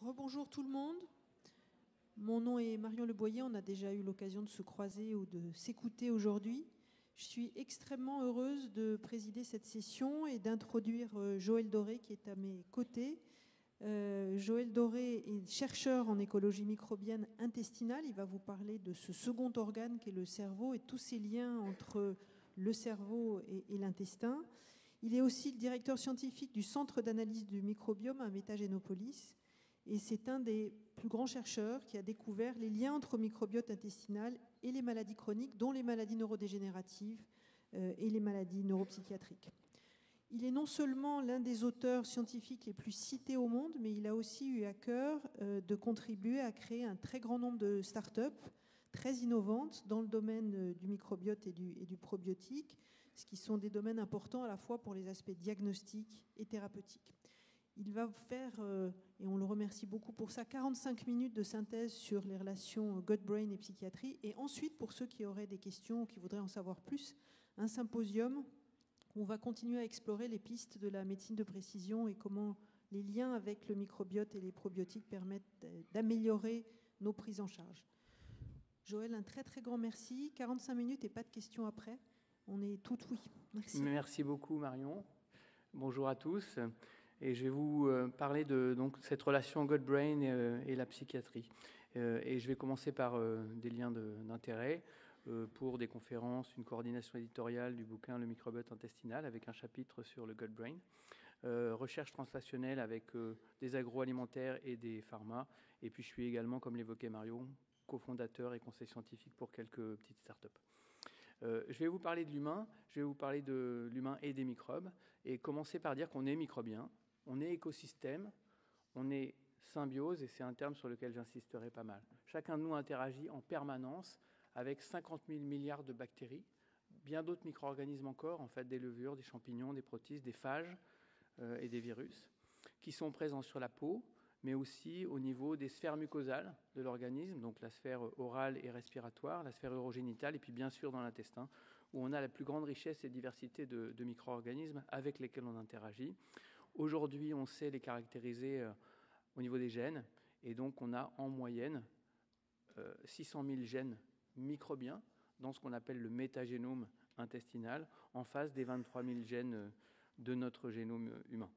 Rebonjour tout le monde. Mon nom est Marion Leboyer. On a déjà eu l'occasion de se croiser ou de s'écouter aujourd'hui. Je suis extrêmement heureuse de présider cette session et d'introduire Joël Doré qui est à mes côtés. Joël Doré est chercheur en écologie microbienne intestinale. Il va vous parler de ce second organe qu'est le cerveau et tous ces liens entre le cerveau et l'intestin. Il est aussi le directeur scientifique du Centre d'analyse du microbiome à Métagénopolis. Et c'est un des plus grands chercheurs qui a découvert les liens entre microbiote intestinal et les maladies chroniques, dont les maladies neurodégénératives et les maladies neuropsychiatriques. Il est non seulement l'un des auteurs scientifiques les plus cités au monde, mais il a aussi eu à cœur de contribuer à créer un très grand nombre de start-up très innovantes dans le domaine du microbiote et du probiotique, ce qui sont des domaines importants à la fois pour les aspects diagnostiques et thérapeutiques. Il va faire, et on le remercie beaucoup pour ça, 45 minutes de synthèse sur les relations gut-brain et psychiatrie. Et ensuite, pour ceux qui auraient des questions ou qui voudraient en savoir plus, un symposium où on va continuer à explorer les pistes de la médecine de précision et comment les liens avec le microbiote et les probiotiques permettent d'améliorer nos prises en charge. Joël, un très très grand merci. 45 minutes et pas de questions après. On est tout oui. Merci. Merci beaucoup Marion. Bonjour à tous. Et je vais vous parler de donc, cette relation gut-brain et la psychiatrie. Et je vais commencer par des liens d'intérêt pour des conférences, une coordination éditoriale du bouquin Le microbiote intestinal avec un chapitre sur le gut-brain, recherche translationnelle avec des agroalimentaires et des pharma. Et puis je suis également, comme l'évoquait Mario, cofondateur et conseiller scientifique pour quelques petites startups. Je vais vous parler de l'humain, je vais vous parler de l'humain et des microbes, et commencer par dire qu'on est microbien, on est écosystème, on est symbiose, et c'est un terme sur lequel j'insisterai pas mal. Chacun de nous interagit en permanence avec 50 000 milliards de bactéries, bien d'autres micro-organismes encore, en fait des levures, des champignons, des protistes, des phages et des virus, qui sont présents sur la peau, mais aussi au niveau des sphères mucosales de l'organisme, donc la sphère orale et respiratoire, la sphère urogénitale, et puis bien sûr dans l'intestin, où on a la plus grande richesse et diversité de micro-organismes avec lesquels on interagit. Aujourd'hui, on sait les caractériser au niveau des gènes, et donc on a en moyenne 600 000 gènes microbiens dans ce qu'on appelle le métagénome intestinal, en face des 23 000 gènes de notre génome humain.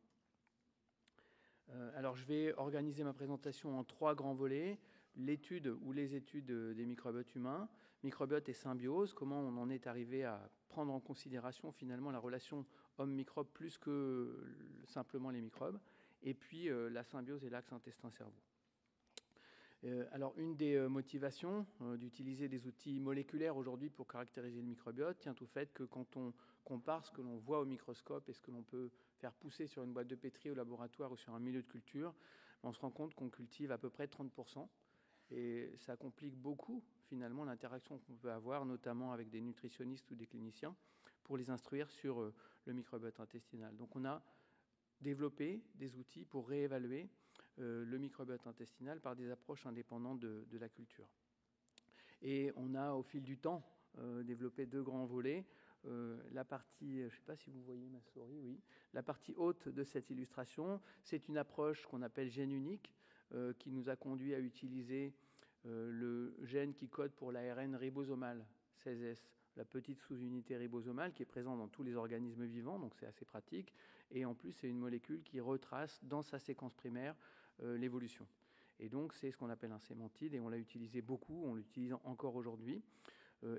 Alors, je vais organiser ma présentation en 3 grands volets. L'étude ou les études des microbiotes humains, microbiote et symbiose, comment on en est arrivé à prendre en considération finalement la relation homme-microbe plus que simplement les microbes, et puis la symbiose et l'axe intestin-cerveau. Alors, une des motivations d'utiliser des outils moléculaires aujourd'hui pour caractériser le microbiote tient au fait que quand on compare ce que l'on voit au microscope et ce que l'on peut faire pousser sur une boîte de pétri au laboratoire ou sur un milieu de culture, on se rend compte qu'on cultive à peu près 30%. Et ça complique beaucoup, finalement, l'interaction qu'on peut avoir, notamment avec des nutritionnistes ou des cliniciens, pour les instruire sur le microbiote intestinal. Donc, on a développer des outils pour réévaluer le microbiote intestinal par des approches indépendantes de la culture. Et on a, au fil du temps, développé 2 grands volets. La partie, je ne sais pas si vous voyez ma souris, oui. La partie haute de cette illustration, c'est une approche qu'on appelle gène unique, qui nous a conduit à utiliser le gène qui code pour l'ARN ribosomal, 16S, la petite sous-unité ribosomale qui est présente dans tous les organismes vivants, donc c'est assez pratique. Et en plus, c'est une molécule qui retrace dans sa séquence primaire l'évolution. Et donc, c'est ce qu'on appelle un sémantide, et on l'a utilisé beaucoup, on l'utilise encore aujourd'hui.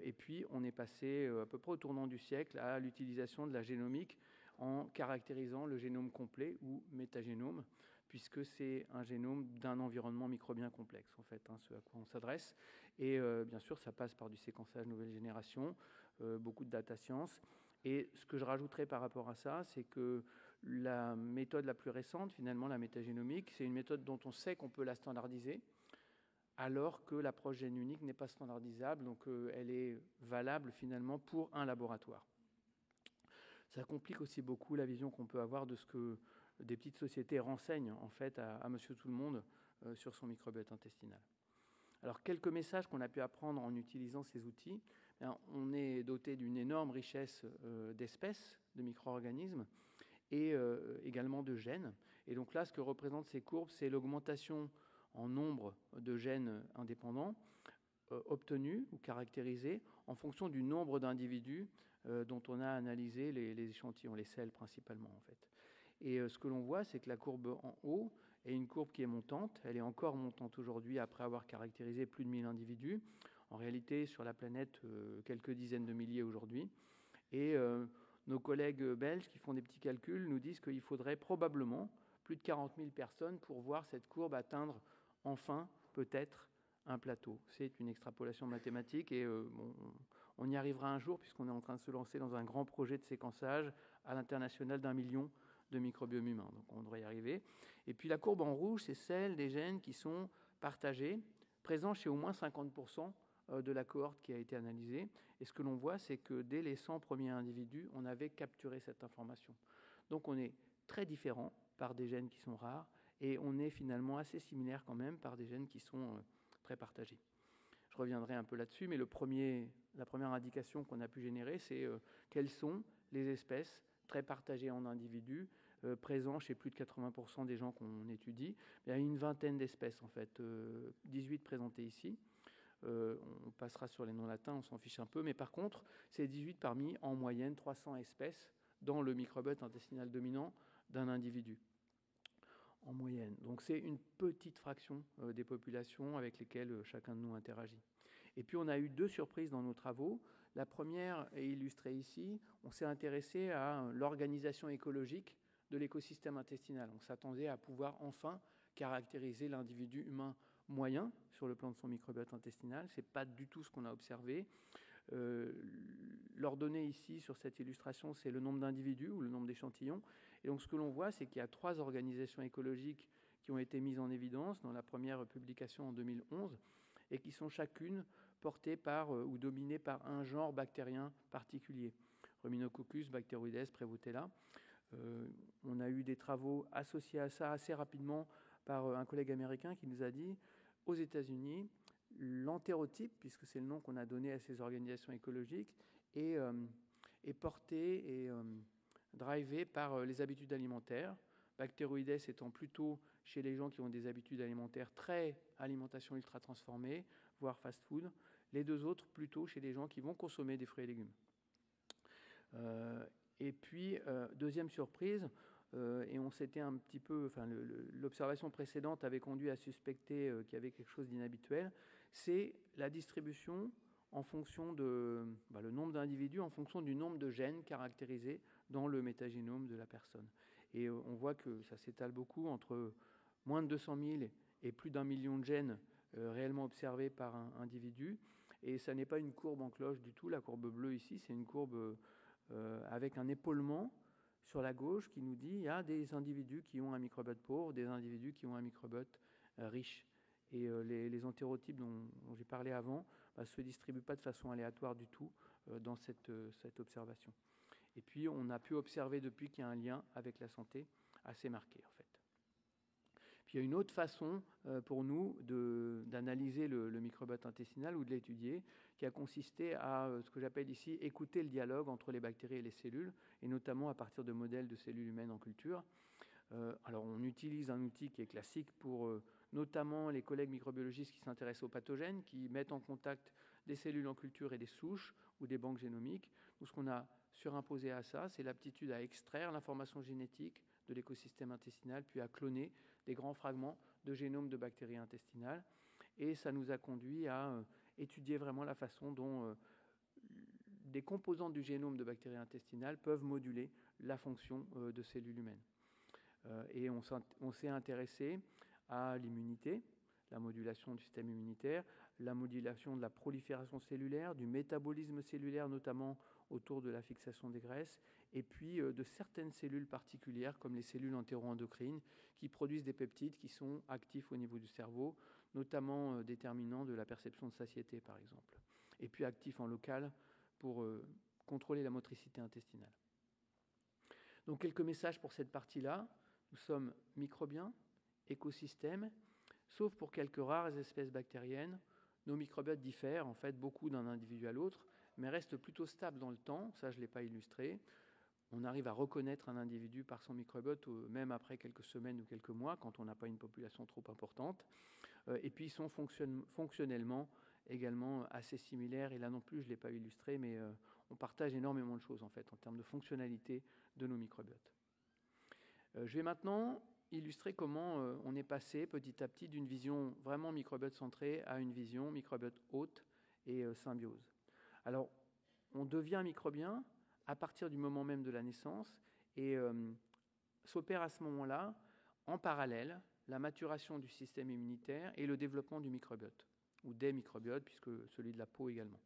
Et puis, on est passé à peu près au tournant du siècle à l'utilisation de la génomique en caractérisant le génome complet ou métagénome, puisque c'est un génome d'un environnement microbien complexe, en fait, ce à quoi on s'adresse. Et bien sûr, ça passe par du séquençage nouvelle génération, beaucoup de data science. Et ce que je rajouterais par rapport à ça, c'est que la méthode la plus récente, finalement, la métagénomique, c'est une méthode dont on sait qu'on peut la standardiser, alors que l'approche gène unique n'est pas standardisable, donc elle est valable finalement pour un laboratoire. Ça complique aussi beaucoup la vision qu'on peut avoir de ce que des petites sociétés renseignent en fait à Monsieur Tout-le-Monde sur son microbiote intestinal. Alors, quelques messages qu'on a pu apprendre en utilisant ces outils. On est doté d'une énorme richesse d'espèces, de micro-organismes, et également de gènes. Et donc là, ce que représentent ces courbes, c'est l'augmentation en nombre de gènes indépendants obtenus ou caractérisés en fonction du nombre d'individus dont on a analysé les échantillons, les selles principalement en fait. Et ce que l'on voit, c'est que la courbe en haut est une courbe qui est montante. Elle est encore montante aujourd'hui après avoir caractérisé plus de 1000 individus. En réalité, sur la planète, quelques dizaines de milliers aujourd'hui. Et nos collègues belges qui font des petits calculs nous disent qu'il faudrait probablement plus de 40 000 personnes pour voir cette courbe atteindre enfin peut-être un plateau. C'est une extrapolation mathématique et on y arrivera un jour puisqu'on est en train de se lancer dans un grand projet de séquençage à l'international d'1 million de microbiomes humains. Donc on devrait y arriver. Et puis la courbe en rouge, c'est celle des gènes qui sont partagés, présents chez au moins 50% de la cohorte qui a été analysée. Et ce que l'on voit, c'est que dès les 100 premiers individus, on avait capturé cette information. Donc on est très différent par des gènes qui sont rares et on est finalement assez similaire quand même par des gènes qui sont très partagés. Je reviendrai un peu là-dessus, mais la première indication qu'on a pu générer, c'est quelles sont les espèces très partagées en individus, présents chez plus de 80% des gens qu'on étudie. Il y a une vingtaine d'espèces en fait, 18 présentées ici. On passera sur les noms latins, on s'en fiche un peu, mais par contre, c'est 18 parmi, en moyenne, 300 espèces dans le microbiote intestinal dominant d'un individu, en moyenne. Donc c'est une petite fraction des populations avec lesquelles chacun de nous interagit. Et puis on a eu 2 surprises dans nos travaux. La première est illustrée ici. On s'est intéressé à l'organisation écologique de l'écosystème intestinal. On s'attendait à pouvoir enfin caractériser l'individu humain moyen sur le plan de son microbiote intestinal. Ce n'est pas du tout ce qu'on a observé. L'ordonnée ici sur cette illustration, c'est le nombre d'individus ou le nombre d'échantillons. Et donc ce que l'on voit, c'est qu'il y a 3 organisations écologiques qui ont été mises en évidence dans la première publication en 2011 et qui sont chacune portées par ou dominées par un genre bactérien particulier. Ruminococcus, Bacteroides, Prevotella. On a eu des travaux associés à ça assez rapidement par un collègue américain qui nous a dit, aux États-Unis, l'entérotype, puisque c'est le nom qu'on a donné à ces organisations écologiques, est porté et drivé par les habitudes alimentaires. Bacteroides étant plutôt chez les gens qui ont des habitudes alimentaires très alimentation ultra transformée, voire fast-food. Les 2 autres plutôt chez les gens qui vont consommer des fruits et légumes. Et puis, deuxième surprise, et on s'était un petit peu, enfin, l'observation précédente avait conduit à suspecter qu'il y avait quelque chose d'inhabituel, c'est la distribution en fonction de le nombre d'individus, en fonction du nombre de gènes caractérisés dans le métagénome de la personne. Et on voit que ça s'étale beaucoup entre moins de 200 000 et plus d'1 million de gènes réellement observés par un individu. Et ça n'est pas une courbe en cloche du tout. La courbe bleue ici, c'est une courbe avec un épaulement sur la gauche qui nous dit il y a des individus qui ont un microbiote pauvre, des individus qui ont un microbiote riche. Et les entérotypes dont j'ai parlé avant ne se distribuent pas de façon aléatoire du tout dans cette observation. Et puis on a pu observer depuis qu'il y a un lien avec la santé assez marqué en fait. Puis il y a une autre façon pour nous d'analyser le microbiote intestinal ou de l'étudier, qui a consisté à ce que j'appelle ici écouter le dialogue entre les bactéries et les cellules, et notamment à partir de modèles de cellules humaines en culture. Alors on utilise un outil qui est classique pour notamment les collègues microbiologistes qui s'intéressent aux pathogènes, qui mettent en contact des cellules en culture et des souches ou des banques génomiques. Donc ce qu'on a surimposé à ça, c'est l'aptitude à extraire l'information génétique de l'écosystème intestinal, puis à cloner des grands fragments de génome de bactéries intestinales. Et ça nous a conduit à étudier vraiment la façon dont des composantes du génome de bactéries intestinales peuvent moduler la fonction de cellules humaines. Et on s'est intéressé à l'immunité, la modulation du système immunitaire, la modulation de la prolifération cellulaire, du métabolisme cellulaire, notamment autour de la fixation des graisses, et puis de certaines cellules particulières, comme les cellules entéro-endocrines, qui produisent des peptides qui sont actifs au niveau du cerveau, notamment déterminants de la perception de satiété, par exemple, et puis actifs en local pour contrôler la motricité intestinale. Donc quelques messages pour cette partie-là. Nous sommes microbiens, écosystèmes, sauf pour quelques rares espèces bactériennes. Nos microbiotes diffèrent en fait beaucoup d'un individu à l'autre, mais restent plutôt stables dans le temps. Ça, je ne l'ai pas illustré. on arrive à reconnaître un individu par son microbiote, même après quelques semaines ou quelques mois, quand on n'a pas une population trop importante. Et puis ils sont fonctionnellement également assez similaires. Et là non plus, je ne l'ai pas illustré, mais on partage énormément de choses en fait en termes de fonctionnalité de nos microbiotes. Je vais maintenant illustrer comment on est passé petit à petit d'une vision vraiment microbiote centrée à une vision microbiote hôte et symbiose. Alors, on devient microbien à partir du moment même de la naissance et s'opère à ce moment-là, en parallèle, la maturation du système immunitaire et le développement du microbiote, ou des microbiotes, puisque celui de la peau également.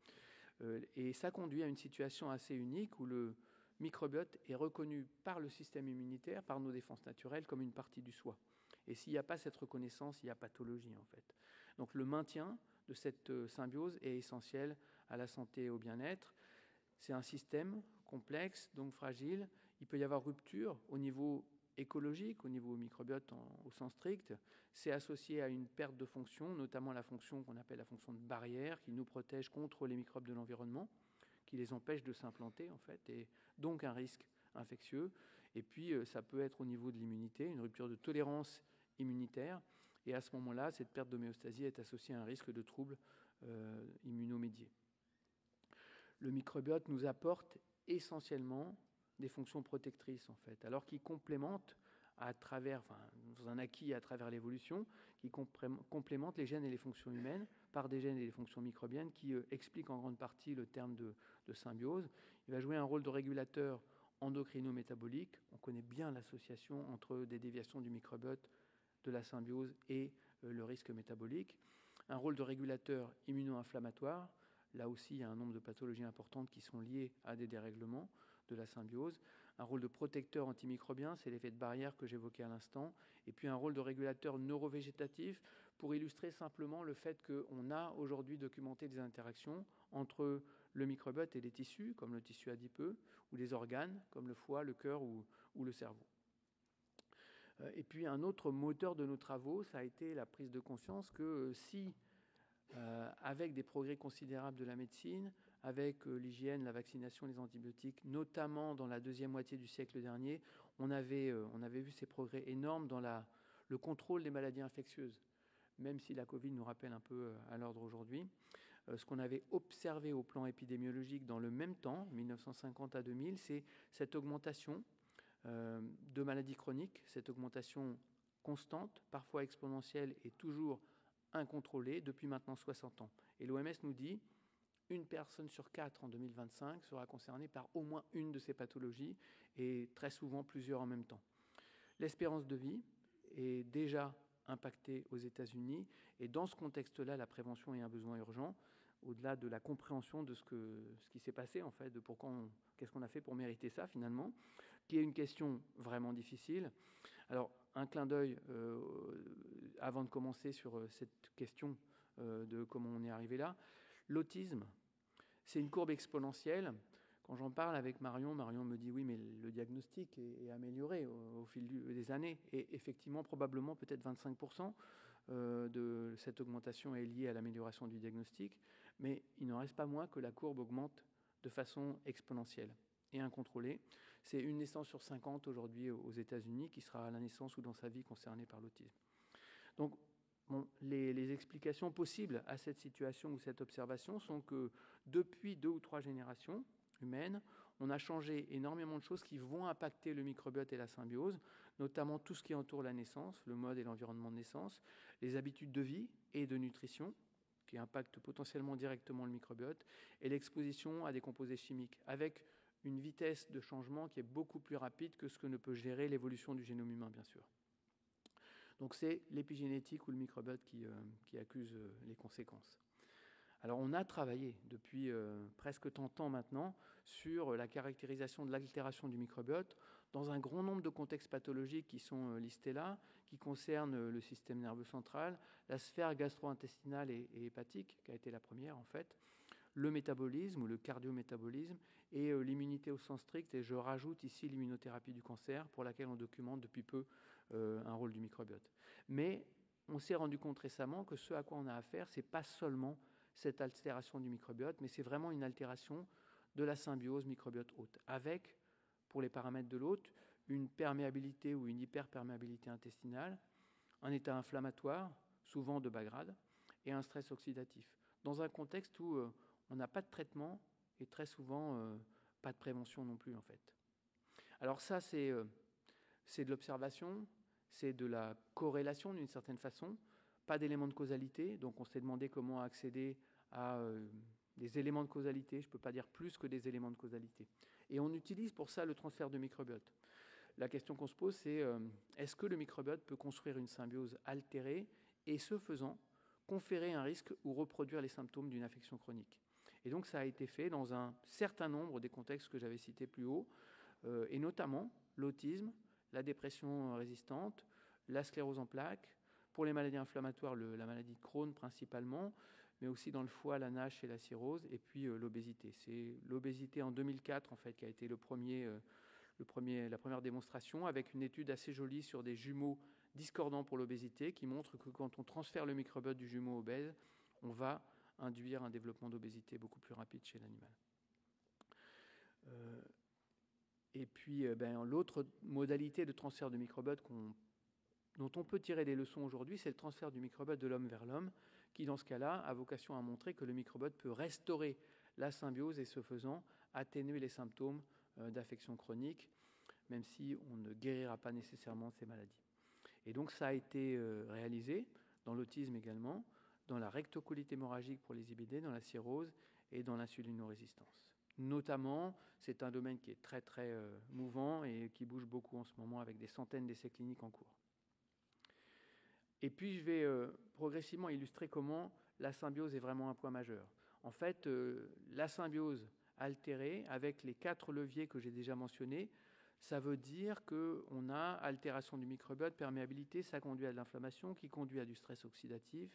Et ça conduit à une situation assez unique où le microbiote est reconnu par le système immunitaire, par nos défenses naturelles, comme une partie du soi. Et s'il n'y a pas cette reconnaissance, il y a pathologie en fait. Donc le maintien de cette symbiose est essentiel à la santé et au bien-être. C'est un système complexe, donc fragile. Il peut y avoir rupture au niveau écologique, au niveau microbiote au sens strict. C'est associé à une perte de fonction, notamment la fonction qu'on appelle la fonction de barrière, qui nous protège contre les microbes de l'environnement, qui les empêche de s'implanter en fait, et donc un risque infectieux. Et puis ça peut être au niveau de l'immunité, une rupture de tolérance immunitaire. Et à ce moment-là, cette perte d'homéostasie est associée à un risque de troubles immunomédiés. Le microbiote nous apporte essentiellement des fonctions protectrices en fait, alors qu'il complémente à travers, dans un acquis à travers l'évolution, qui complémente les gènes et les fonctions humaines par des gènes et des fonctions microbiennes qui expliquent en grande partie le terme de symbiose. Il va jouer un rôle de régulateur endocrino-métabolique. On connaît bien l'association entre des déviations du microbiote, de la symbiose et le risque métabolique. Un rôle de régulateur immuno-inflammatoire. Là aussi, il y a un nombre de pathologies importantes qui sont liées à des dérèglements de la symbiose. Un rôle de protecteur antimicrobien, c'est l'effet de barrière que j'évoquais à l'instant. Et puis un rôle de régulateur neurovégétatif pour illustrer simplement le fait qu'on a aujourd'hui documenté des interactions entre le microbiote et les tissus, comme le tissu adipeux, ou les organes, comme le foie, le cœur ou le cerveau. Et puis un autre moteur de nos travaux, ça a été la prise de conscience que si, avec des progrès considérables de la médecine, avec l'hygiène, la vaccination, les antibiotiques, notamment dans la deuxième moitié du siècle dernier, on avait vu ces progrès énormes dans le contrôle des maladies infectieuses, même si la Covid nous rappelle un peu à l'ordre aujourd'hui. Ce qu'on avait observé au plan épidémiologique dans le même temps, 1950 à 2000, c'est cette augmentation de maladies chroniques, cette augmentation constante, parfois exponentielle et toujours incontrôlée depuis maintenant 60 ans. Et l'OMS nous dit une personne sur 4 en 2025 sera concernée par au moins une de ces pathologies et très souvent plusieurs en même temps. L'espérance de vie est déjà impactée aux États-Unis et dans ce contexte-là, la prévention est un besoin urgent, au-delà de la compréhension de ce qui s'est passé en fait, de qu'est-ce qu'on a fait pour mériter ça finalement, qui est une question vraiment difficile. Alors, un clin d'œil avant de commencer sur cette question de comment on est arrivé là. L'autisme, c'est une courbe exponentielle. Quand j'en parle avec Marion me dit oui, mais le diagnostic est amélioré au fil des années. Et effectivement, probablement peut-être 25% de cette augmentation est liée à l'amélioration du diagnostic. Mais il n'en reste pas moins que la courbe augmente de façon exponentielle et incontrôlée. C'est une naissance sur 50 aujourd'hui aux États-Unis qui sera à la naissance ou dans sa vie concernée par l'autisme. Donc, les explications possibles à cette situation ou cette observation sont que depuis 2 ou 3 générations humaines, on a changé énormément de choses qui vont impacter le microbiote et la symbiose, notamment tout ce qui entoure la naissance, le mode et l'environnement de naissance, les habitudes de vie et de nutrition, qui impactent potentiellement directement le microbiote, et l'exposition à des composés chimiques, avec une vitesse de changement qui est beaucoup plus rapide que ce que ne peut gérer l'évolution du génome humain, bien sûr. Donc c'est l'épigénétique ou le microbiote qui accuse les conséquences. Alors on a travaillé depuis presque 30 ans maintenant sur la caractérisation de l'altération du microbiote dans un grand nombre de contextes pathologiques qui sont listés là, qui concernent le système nerveux central, la sphère gastro-intestinale et hépatique, qui a été la première en fait, le métabolisme ou le cardiométabolisme et l'immunité au sens strict. Et je rajoute ici l'immunothérapie du cancer pour laquelle on documente depuis peu un rôle du microbiote. Mais on s'est rendu compte récemment que ce à quoi on a affaire, ce n'est pas seulement cette altération du microbiote, mais c'est vraiment une altération de la symbiose microbiote-hôte, avec pour les paramètres de l'hôte, une perméabilité ou une hyperperméabilité intestinale, un état inflammatoire, souvent de bas grade, et un stress oxydatif, dans un contexte où on n'a pas de traitement et très souvent pas de prévention non plus en fait. Alors ça, c'est de l'observation, c'est de la corrélation d'une certaine façon, pas d'éléments de causalité, donc on s'est demandé comment accéder à des éléments de causalité, je ne peux pas dire plus que des éléments de causalité. Et on utilise pour ça le transfert de microbiote. La question qu'on se pose, c'est est-ce que le microbiote peut construire une symbiose altérée et, ce faisant, conférer un risque ou reproduire les symptômes d'une affection chronique. Et donc ça a été fait dans un certain nombre des contextes que j'avais cités plus haut, et notamment l'autisme, la dépression résistante, la sclérose en plaques, pour les maladies inflammatoires, la maladie de Crohn principalement, mais aussi dans le foie, la NASH et la cirrhose, et puis l'obésité. C'est l'obésité en 2004 en fait qui a été la première démonstration, avec une étude assez jolie sur des jumeaux discordants pour l'obésité, qui montre que quand on transfère le microbiote du jumeau obèse, on va induire un développement d'obésité beaucoup plus rapide chez l'animal. Et puis, l'autre modalité de transfert de microbiote dont on peut tirer des leçons aujourd'hui, c'est le transfert du microbiote de l'homme vers l'homme, qui dans ce cas-là a vocation à montrer que le microbiote peut restaurer la symbiose et, ce faisant, atténuer les symptômes d'affection chronique, même si on ne guérira pas nécessairement ces maladies. Et donc ça a été réalisé dans l'autisme également, dans la rectocolite hémorragique pour les IBD, dans la cirrhose et dans l'insulinorésistance. Notamment, c'est un domaine qui est très très mouvant et qui bouge beaucoup en ce moment avec des centaines d'essais cliniques en cours. Et puis je vais progressivement illustrer comment la symbiose est vraiment un point majeur. En fait, la symbiose altérée avec les 4 leviers que j'ai déjà mentionnés, ça veut dire qu'on a altération du microbiote, perméabilité, ça conduit à de l'inflammation qui conduit à du stress oxydatif.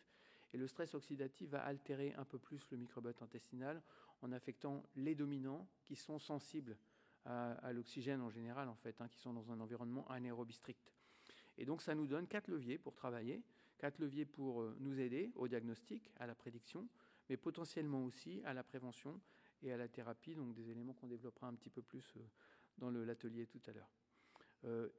Et le stress oxydatif va altérer un peu plus le microbiote intestinal en affectant les dominants qui sont sensibles à l'oxygène en général, en fait, qui sont dans un environnement anaérobie strict. Et donc ça nous donne 4 leviers pour travailler, 4 leviers pour nous aider au diagnostic, à la prédiction, mais potentiellement aussi à la prévention et à la thérapie, donc des éléments qu'on développera un petit peu plus dans l'atelier tout à l'heure.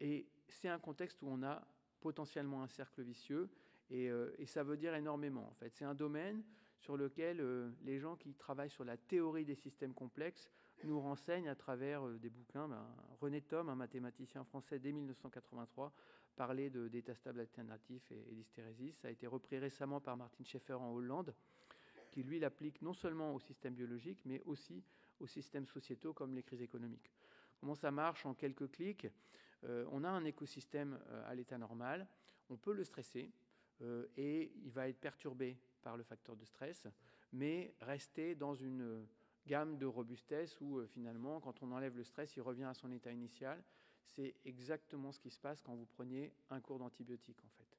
Et c'est un contexte où on a potentiellement un cercle vicieux, et ça veut dire énormément. En fait, c'est un domaine sur lequel les gens qui travaillent sur la théorie des systèmes complexes nous renseignent à travers des bouquins. René Thom, un mathématicien français dès 1983, parlait d'états stables alternatifs et d'hystérésis. Ça a été repris récemment par Martin Schaeffer en Hollande, qui lui l'applique non seulement aux systèmes biologiques, mais aussi aux systèmes sociétaux comme les crises économiques. Comment ça marche en quelques clics? On a un écosystème à l'état normal, on peut le stresser et il va être perturbé par le facteur de stress, mais rester dans une gamme de robustesse où finalement, quand on enlève le stress, il revient à son état initial. C'est exactement ce qui se passe quand vous preniez un cours d'antibiotiques en fait.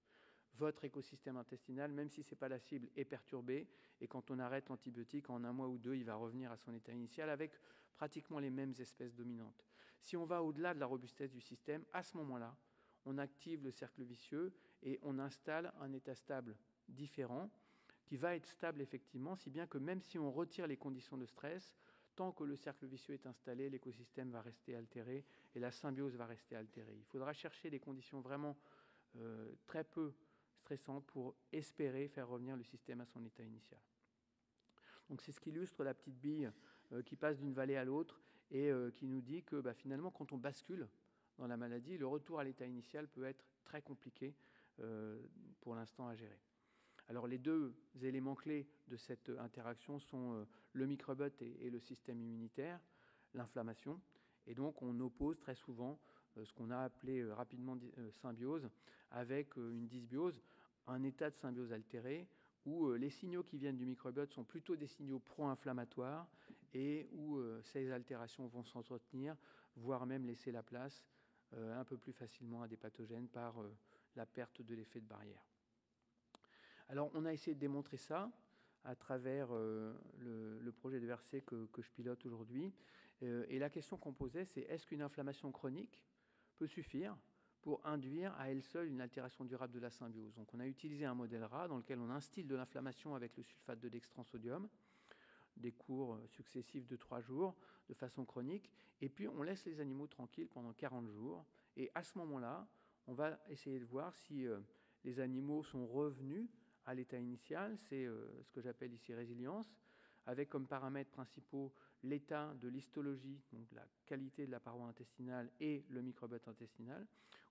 Votre écosystème intestinal, même si ce n'est pas la cible, est perturbé, et quand on arrête l'antibiotique, en 1 mois ou 2, il va revenir à son état initial avec pratiquement les mêmes espèces dominantes. Si on va au-delà de la robustesse du système, à ce moment-là, on active le cercle vicieux et on installe un état stable différent, qui va être stable effectivement, si bien que même si on retire les conditions de stress, tant que le cercle vicieux est installé, l'écosystème va rester altéré et la symbiose va rester altérée. Il faudra chercher des conditions vraiment très peu stressantes pour espérer faire revenir le système à son état initial. Donc c'est ce qui illustre la petite bille qui passe d'une vallée à l'autre et qui nous dit que finalement, quand on bascule dans la maladie, le retour à l'état initial peut être très compliqué pour l'instant à gérer. Alors les 2 éléments clés de cette interaction sont le microbiote et le système immunitaire, l'inflammation. Et donc on oppose très souvent ce qu'on a appelé rapidement symbiose avec une dysbiose, un état de symbiose altéré où les signaux qui viennent du microbiote sont plutôt des signaux pro-inflammatoires et où ces altérations vont s'entretenir, voire même laisser la place un peu plus facilement à des pathogènes par la perte de l'effet de barrière. Alors, on a essayé de démontrer ça à travers le projet de Vercé que je pilote aujourd'hui. Et la question qu'on posait, c'est est-ce qu'une inflammation chronique peut suffire pour induire à elle seule une altération durable de la symbiose? Donc, on a utilisé un modèle rat dans lequel on instille de l'inflammation avec le sulfate de dextransodium des cours successifs de 3 jours de façon chronique, et puis on laisse les animaux tranquilles pendant 40 jours, et à ce moment-là, on va essayer de voir si les animaux sont revenus à l'état initial, c'est ce que j'appelle ici résilience, avec comme paramètres principaux l'état de l'histologie, donc la qualité de la paroi intestinale et le microbiote intestinal,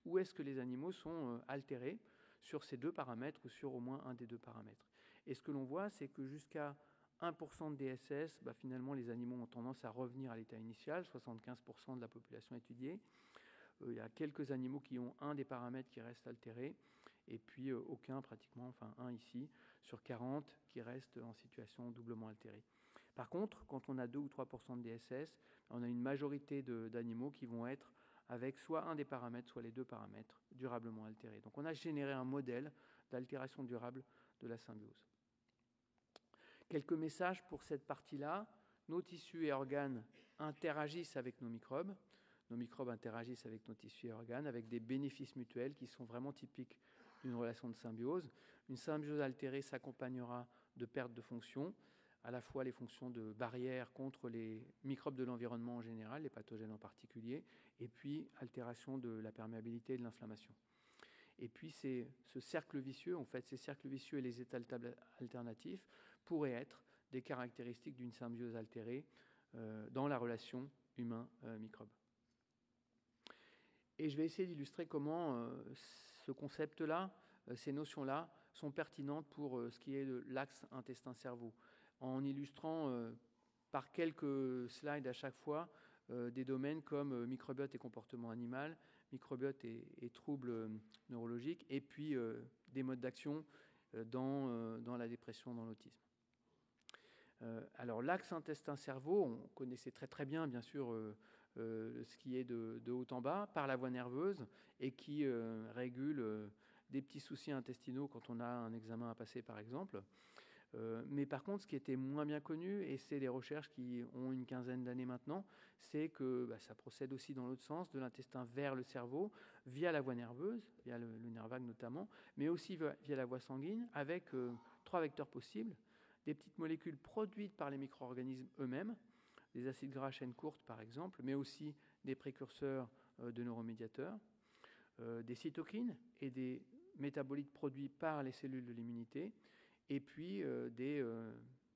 ou est-ce que les animaux sont altérés sur ces deux paramètres ou sur au moins un des deux paramètres. Et ce que l'on voit, c'est que jusqu'à 1% de DSS, finalement les animaux ont tendance à revenir à l'état initial, 75% de la population étudiée. Il y a quelques animaux qui ont un des paramètres qui reste altéré, et puis aucun pratiquement, enfin un ici, sur 40 qui reste en situation doublement altérée. Par contre, quand on a 2 ou 3% de DSS, on a une majorité d'animaux qui vont être avec soit un des paramètres, soit les deux paramètres durablement altérés. Donc on a généré un modèle d'altération durable de la symbiose. Quelques messages pour cette partie-là. Nos tissus et organes interagissent avec nos microbes interagissent avec nos tissus et organes, avec des bénéfices mutuels qui sont vraiment typiques d'une relation de symbiose. Une symbiose altérée s'accompagnera de pertes de fonctions, à la fois les fonctions de barrière contre les microbes de l'environnement en général, les pathogènes en particulier, et puis altération de la perméabilité et de l'inflammation. Et puis ce cercle vicieux, en fait, ces cercles vicieux et les états alternatifs pourraient être des caractéristiques d'une symbiose altérée dans la relation humain-microbe. Et je vais essayer d'illustrer comment ce concept-là, ces notions-là, sont pertinentes pour ce qui est de l'axe intestin-cerveau, en illustrant par quelques slides à chaque fois des domaines comme microbiote et comportement animal, microbiote et troubles neurologiques, et puis des modes d'action dans la dépression, dans l'autisme. Alors l'axe intestin-cerveau, on connaissait très bien, bien sûr, ce qui est de haut en bas, par la voie nerveuse, et qui régule des petits soucis intestinaux quand on a un examen à passer, par exemple. Mais par contre, ce qui était moins bien connu, et c'est des recherches qui ont une quinzaine d'années maintenant, c'est que ça procède aussi dans l'autre sens, de l'intestin vers le cerveau, via la voie nerveuse, via le nerf vague notamment, mais aussi via la voie sanguine, avec 3 vecteurs possibles, des petites molécules produites par les micro-organismes eux-mêmes, des acides gras à chaîne courte par exemple, mais aussi des précurseurs de neuromédiateurs, des cytokines et des métabolites produits par les cellules de l'immunité, et puis des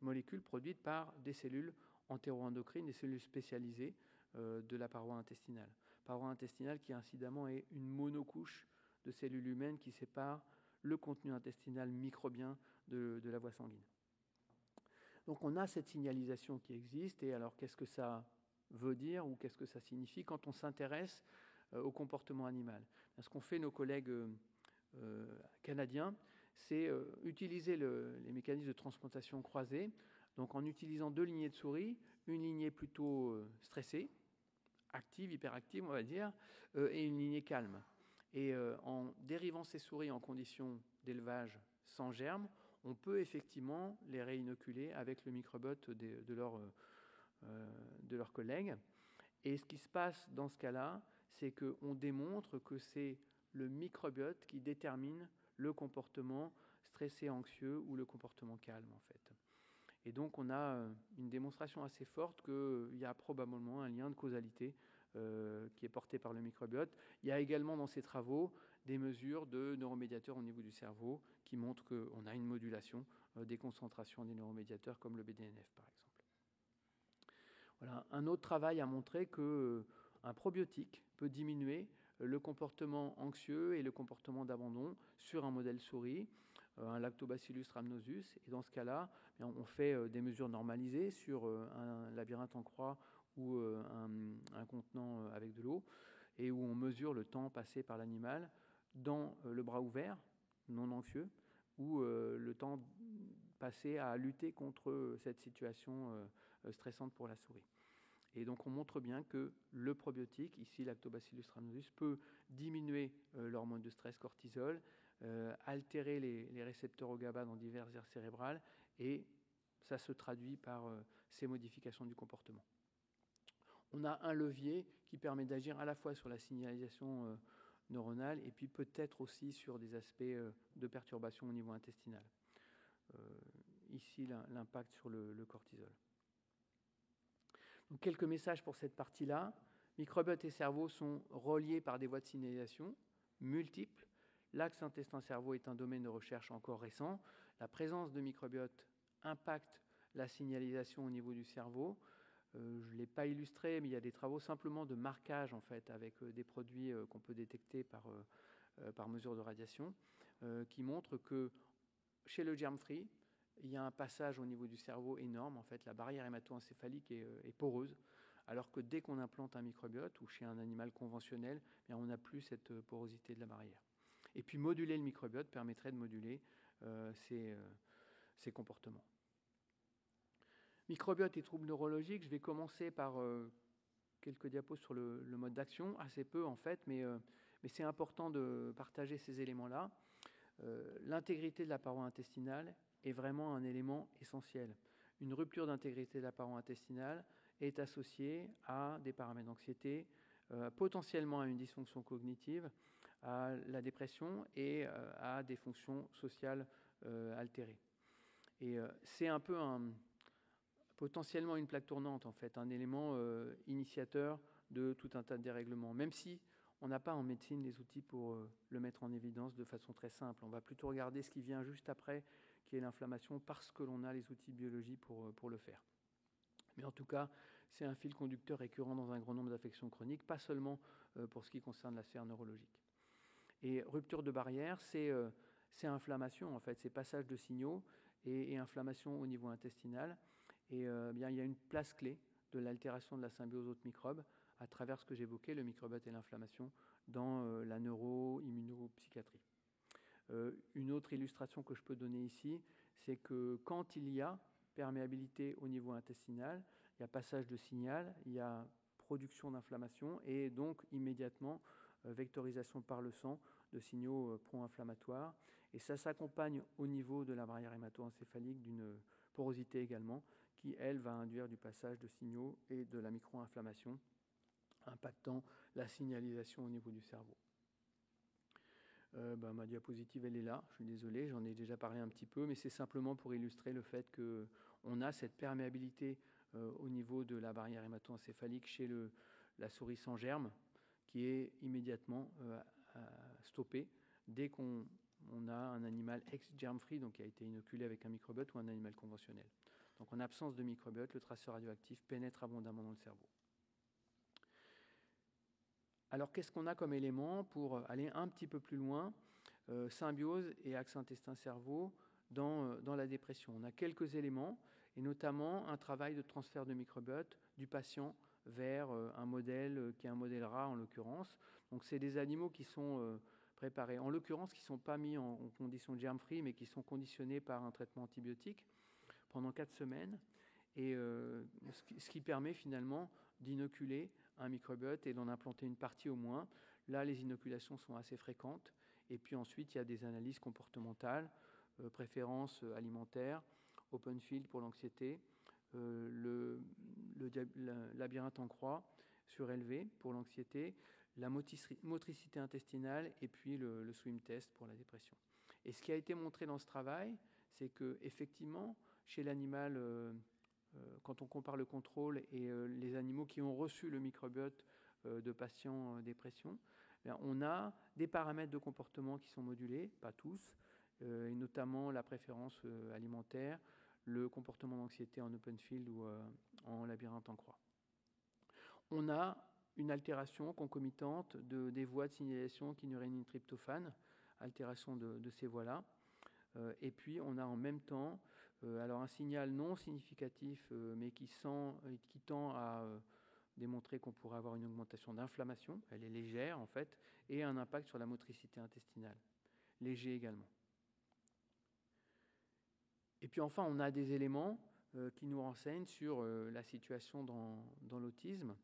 molécules produites par des cellules entéro-endocrines, des cellules spécialisées de la paroi intestinale. Paroi intestinale qui incidemment est une monocouche de cellules humaines qui sépare le contenu intestinal microbien de la voie sanguine. Donc on a cette signalisation qui existe, et alors qu'est-ce que ça veut dire ou qu'est-ce que ça signifie quand on s'intéresse au comportement animal? Ce qu'ont fait nos collègues canadiens, c'est utiliser les mécanismes de transplantation croisés, donc en utilisant 2 lignées de souris, une lignée plutôt stressée, active, hyperactive on va dire, et une lignée calme. Et en dérivant ces souris en conditions d'élevage sans germes, on peut effectivement les réinoculer avec le microbiote de leurs collègues. Et ce qui se passe dans ce cas-là, c'est qu'on démontre que c'est le microbiote qui détermine le comportement stressé, anxieux ou le comportement calme en fait. Et donc on a une démonstration assez forte qu'il y a probablement un lien de causalité qui est porté par le microbiote. Il y a également dans ces travaux des mesures de neuromédiateurs au niveau du cerveau qui montrent qu'on a une modulation des concentrations des neuromédiateurs comme le BDNF par exemple. Voilà. Un autre travail a montré qu'un probiotique peut diminuer le comportement anxieux et le comportement d'abandon sur un modèle souris, un Lactobacillus rhamnosus, et dans ce cas-là, on fait des mesures normalisées sur un labyrinthe en croix ou un contenant avec de l'eau, et où on mesure le temps passé par l'animal dans le bras ouvert, non anxieux, ou le temps passé à lutter contre cette situation stressante pour la souris. Et donc on montre bien que le probiotique, ici Lactobacillus rhamnosus, peut diminuer l'hormone de stress cortisol, altérer les récepteurs au GABA dans diverses aires cérébrales, et ça se traduit par ces modifications du comportement. On a un levier qui permet d'agir à la fois sur la signalisation neuronale et puis peut-être aussi sur des aspects de perturbation au niveau intestinal. Ici, l'impact sur le cortisol. Donc, quelques messages pour cette partie-là. Microbiote et cerveau sont reliés par des voies de signalisation multiples. L'axe intestin-cerveau est un domaine de recherche encore récent. La présence de microbiote impacte la signalisation au niveau du cerveau. Je ne l'ai pas illustré, mais il y a des travaux simplement de marquage en fait, avec des produits qu'on peut détecter par mesure de radiation, qui montrent que chez le germ-free, il y a un passage au niveau du cerveau énorme. En fait, la barrière hémato-encéphalique est poreuse, alors que dès qu'on implante un microbiote, ou chez un animal conventionnel, bien, on n'a plus cette porosité de la barrière. Et puis moduler le microbiote permettrait de moduler ces comportements. Microbiote et troubles neurologiques, je vais commencer par quelques diapos sur le mode d'action, assez peu en fait, mais c'est important de partager ces éléments-là. L'intégrité de la paroi intestinale est vraiment un élément essentiel. Une rupture d'intégrité de la paroi intestinale est associée à des paramètres d'anxiété, potentiellement à une dysfonction cognitive, à la dépression et à des fonctions sociales altérées. Et c'est un peu potentiellement une plaque tournante, en fait, un élément initiateur de tout un tas de dérèglements, même si on n'a pas en médecine les outils pour le mettre en évidence de façon très simple. On va plutôt regarder ce qui vient juste après, qui est l'inflammation, parce que l'on a les outils biologiques pour le faire. Mais en tout cas, c'est un fil conducteur récurrent dans un grand nombre d'affections chroniques, pas seulement pour ce qui concerne la sphère neurologique. Et rupture de barrière, c'est inflammation, en fait, c'est passage de signaux et inflammation au niveau intestinal. Et bien, il y a une place clé de l'altération de la symbiose hôte-microbe à travers ce que j'évoquais, le microbiote et l'inflammation, dans la neuro-immunopsychiatrie. Une autre illustration que je peux donner ici, c'est que quand il y a perméabilité au niveau intestinal, il y a passage de signal, il y a production d'inflammation et donc immédiatement vectorisation par le sang de signaux pro-inflammatoires. Et ça s'accompagne au niveau de la barrière hémato-encéphalique d'une porosité également, qui, elle, va induire du passage de signaux et de la micro-inflammation, impactant la signalisation au niveau du cerveau. Ma diapositive, elle est là, je suis désolé, j'en ai déjà parlé un petit peu, mais c'est simplement pour illustrer le fait qu'on a cette perméabilité au niveau de la barrière hémato-encéphalique chez la souris sans germe, qui est immédiatement stoppée dès qu'on a un animal ex-germ-free, donc qui a été inoculé avec un microbiote ou un animal conventionnel. Donc en absence de microbiote, le traceur radioactif pénètre abondamment dans le cerveau. Alors qu'est-ce qu'on a comme élément pour aller un petit peu plus loin, symbiose et axe intestin-cerveau dans la dépression? On a quelques éléments, et notamment un travail de transfert de microbiote du patient vers un modèle qui est un modèle rat en l'occurrence. Donc c'est des animaux qui sont préparés, en l'occurrence qui ne sont pas mis en condition germ-free, mais qui sont conditionnés par un traitement antibiotique pendant 4 semaines, et ce qui permet finalement d'inoculer un microbiote et d'en implanter une partie au moins. Là, les inoculations sont assez fréquentes. Et puis ensuite, il y a des analyses comportementales, préférences alimentaires, open field pour l'anxiété, le labyrinthe en croix surélevé pour l'anxiété, la motricité intestinale et puis le swim test pour la dépression. Et ce qui a été montré dans ce travail, c'est qu'effectivement, chez l'animal, quand on compare le contrôle et les animaux qui ont reçu le microbiote de patients dépression, on a des paramètres de comportement qui sont modulés, pas tous, et notamment la préférence alimentaire, le comportement d'anxiété en open field ou en labyrinthe en croix. On a une altération concomitante des voies de signalisation kynurénine-tryptophane, altération de ces voies-là. Et puis on a en même temps alors un signal non significatif, mais qui tend à démontrer qu'on pourrait avoir une augmentation d'inflammation, elle est légère en fait, et un impact sur la motricité intestinale, léger également. Et puis enfin, on a des éléments qui nous renseignent sur la situation dans l'autisme.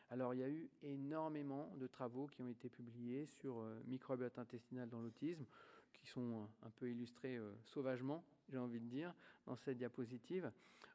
Alors il y a eu énormément de travaux qui ont été publiés sur microbiote intestinal dans l'autisme, qui sont un peu illustrés sauvagement, j'ai envie de dire, dans cette diapositive.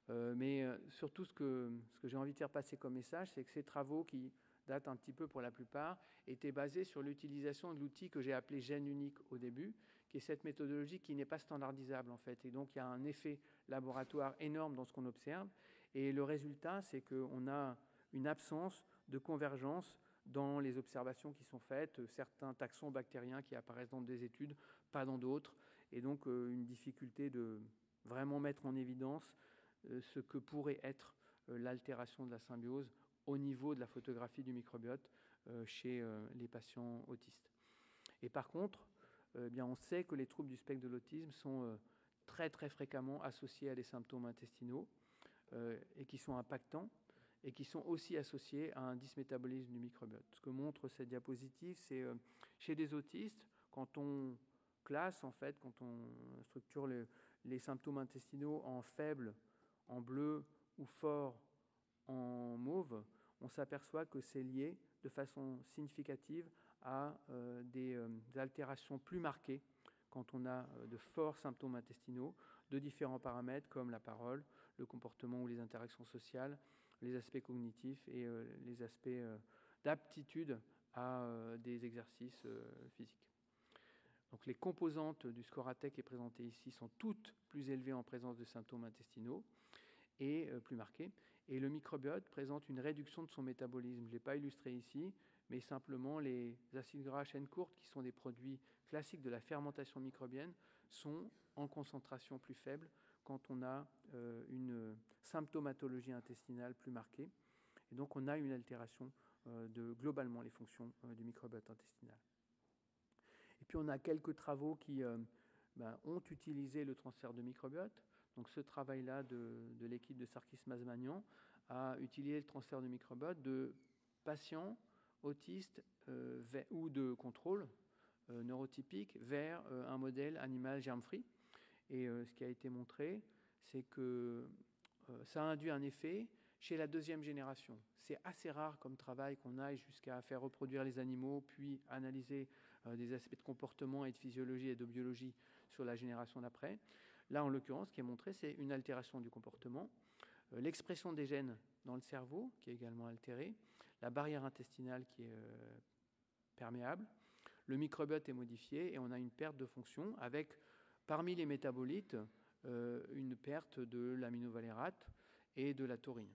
Mais surtout, ce que j'ai envie de faire passer comme message, c'est que ces travaux, qui datent un petit peu pour la plupart, étaient basés sur l'utilisation de l'outil que j'ai appelé gène unique au début, qui est cette méthodologie qui n'est pas standardisable en fait. Et donc il y a un effet laboratoire énorme dans ce qu'on observe. Et le résultat, c'est qu'on a une absence de convergence dans les observations qui sont faites, certains taxons bactériens qui apparaissent dans des études, pas dans d'autres, et donc une difficulté de vraiment mettre en évidence ce que pourrait être l'altération de la symbiose au niveau de la photographie du microbiote chez les patients autistes. Et par contre, bien, on sait que les troubles du spectre de l'autisme sont très très fréquemment associés à des symptômes intestinaux et qui sont impactants et qui sont aussi associés à un dysmétabolisme du microbiote. Ce que montre cette diapositive, c'est chez des autistes, quand on classe, en fait, quand on structure les symptômes intestinaux en faible, en bleu ou fort en mauve, on s'aperçoit que c'est lié de façon significative à des altérations plus marquées quand on a de forts symptômes intestinaux de différents paramètres comme la parole, le comportement ou les interactions sociales, les aspects cognitifs et les aspects d'aptitude à des exercices physiques. Donc les composantes du score ATEC qui est présenté ici sont toutes plus élevées en présence de symptômes intestinaux et plus marqués. Et le microbiote présente une réduction de son métabolisme. Je ne l'ai pas illustré ici, mais simplement les acides gras à chaîne courte, qui sont des produits classiques de la fermentation microbienne, sont en concentration plus faible quand on a une symptomatologie intestinale plus marquée. Et donc on a une altération de globalement les fonctions du microbiote intestinal. Et puis on a quelques travaux qui ont utilisé le transfert de microbiote. Donc ce travail-là de l'équipe de Sarkis Mazmanian a utilisé le transfert de microbiote de patients autistes ou de contrôle neurotypique vers un modèle animal germe-free. Et ce qui a été montré, c'est que ça a induit un effet chez la deuxième génération. C'est assez rare comme travail qu'on aille jusqu'à faire reproduire les animaux, puis analyser des aspects de comportement et de physiologie et de biologie sur la génération d'après. Là, en l'occurrence, ce qui est montré, c'est une altération du comportement, l'expression des gènes dans le cerveau, qui est également altérée, la barrière intestinale qui est perméable, le microbiote est modifié et on a une perte de fonction avec, parmi les métabolites, une perte de l'aminovalérate et de la taurine.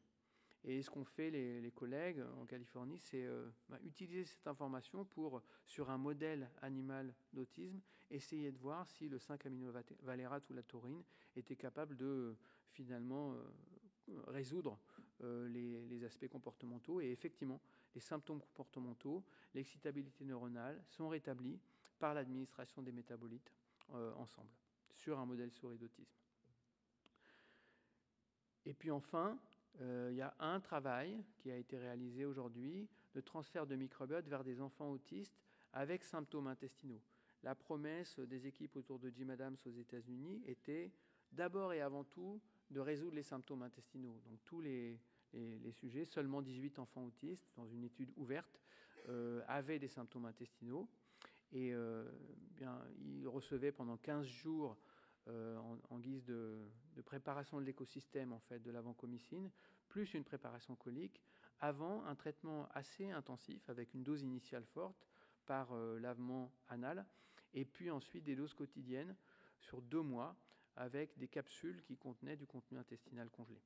Et ce qu'ont fait les collègues en Californie, c'est utiliser cette information pour, sur un modèle animal d'autisme, essayer de voir si le 5-aminovalérate ou la taurine était capable de finalement résoudre les aspects comportementaux. Et effectivement, les symptômes comportementaux, l'excitabilité neuronale sont rétablis par l'administration des métabolites ensemble, sur un modèle souris d'autisme. Et puis enfin, il y a un travail qui a été réalisé aujourd'hui de transfert de microbiote vers des enfants autistes avec symptômes intestinaux. La promesse des équipes autour de Jim Adams aux États-Unis était d'abord et avant tout de résoudre les symptômes intestinaux. Donc tous les sujets, seulement 18 enfants autistes dans une étude ouverte, avaient des symptômes intestinaux et ils recevaient pendant 15 jours en guise de préparation de l'écosystème en fait, de la vancomycine, plus une préparation colique, avant un traitement assez intensif avec une dose initiale forte par lavement anal, et puis ensuite des doses quotidiennes sur 2 mois avec des capsules qui contenaient du contenu intestinal congelé.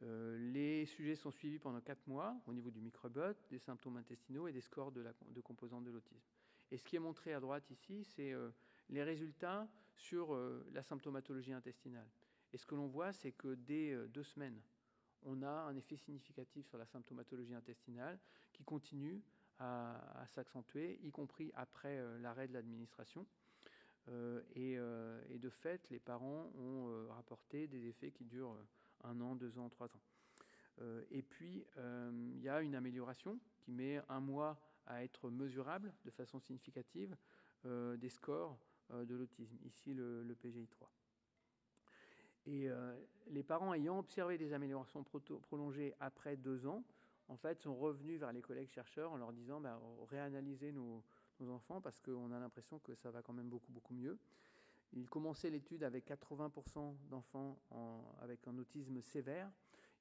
Les sujets sont suivis pendant 4 mois au niveau du microbiote, des symptômes intestinaux et des scores de composantes de l'autisme. Et ce qui est montré à droite ici, c'est les résultats sur la symptomatologie intestinale. Et ce que l'on voit, c'est que dès 2 semaines, on a un effet significatif sur la symptomatologie intestinale qui continue à s'accentuer, y compris après l'arrêt de l'administration. Et de fait, les parents ont rapporté des effets qui durent 1 an, 2 ans, 3 ans. Et puis, il y a une amélioration qui met 1 mois à être mesurable de façon significative des scores de l'autisme, ici le PGI-3. Et les parents ayant observé des améliorations prolongées après 2 ans, en fait, sont revenus vers les collègues chercheurs en leur disant réanalysez nos enfants parce qu'on a l'impression que ça va quand même beaucoup, beaucoup mieux. Ils commençaient l'étude avec 80% d'enfants avec un autisme sévère,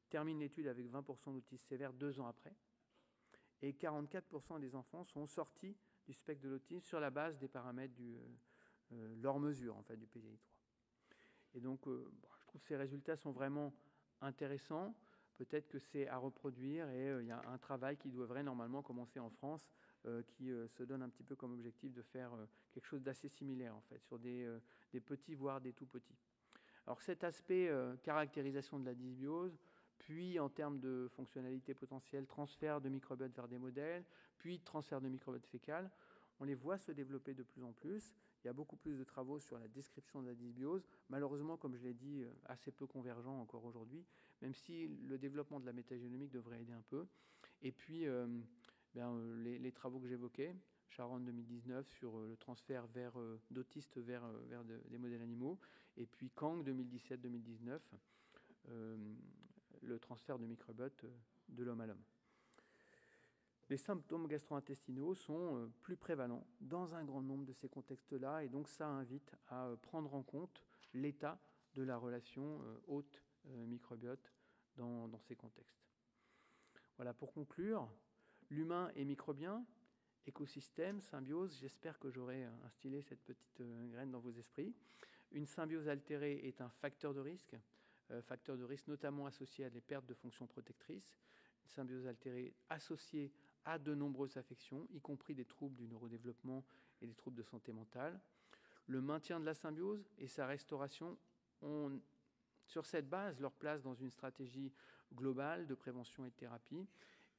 ils terminent l'étude avec 20% d'autisme sévère 2 ans après, et 44% des enfants sont sortis du spectre de l'autisme sur la base des paramètres leur mesure en fait, du PGI-3. Et donc, je trouve que ces résultats sont vraiment intéressant. Peut-être que c'est à reproduire et il y a un travail qui devrait normalement commencer en France qui se donne un petit peu comme objectif de faire quelque chose d'assez similaire en fait, sur des petits voire des tout petits. Alors cet aspect caractérisation de la dysbiose, puis en termes de fonctionnalité potentielle, transfert de microbiote vers des modèles, puis transfert de microbiote fécal, on les voit se développer de plus en plus. Il y a beaucoup plus de travaux sur la description de la dysbiose. Malheureusement, comme je l'ai dit, assez peu convergents encore aujourd'hui, même si le développement de la métagénomique devrait aider un peu. Et puis, les travaux que j'évoquais, Charonne 2019 sur le transfert d'autistes vers des modèles animaux, et puis Kang 2017-2019, le transfert de microbiote de l'homme à l'homme. Les symptômes gastro-intestinaux sont plus prévalents dans un grand nombre de ces contextes-là, et donc ça invite à prendre en compte l'état de la relation hôte-microbiote dans ces contextes. Voilà, pour conclure, l'humain est microbien, écosystème, symbiose, j'espère que j'aurai instillé cette petite graine dans vos esprits. Une symbiose altérée est un facteur de risque notamment associé à des pertes de fonctions protectrices. Une symbiose altérée associée à de nombreuses affections, y compris des troubles du neurodéveloppement et des troubles de santé mentale. Le maintien de la symbiose et sa restauration ont, sur cette base, leur place dans une stratégie globale de prévention et de thérapie.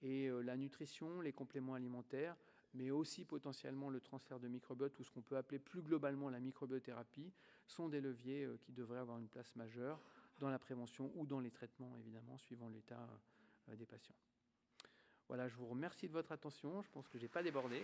Et la nutrition, les compléments alimentaires, mais aussi potentiellement le transfert de microbiote ou ce qu'on peut appeler plus globalement la microbiothérapie, sont des leviers qui devraient avoir une place majeure dans la prévention ou dans les traitements, évidemment, suivant l'état des patients. Voilà, je vous remercie de votre attention. Je pense que je n'ai pas débordé.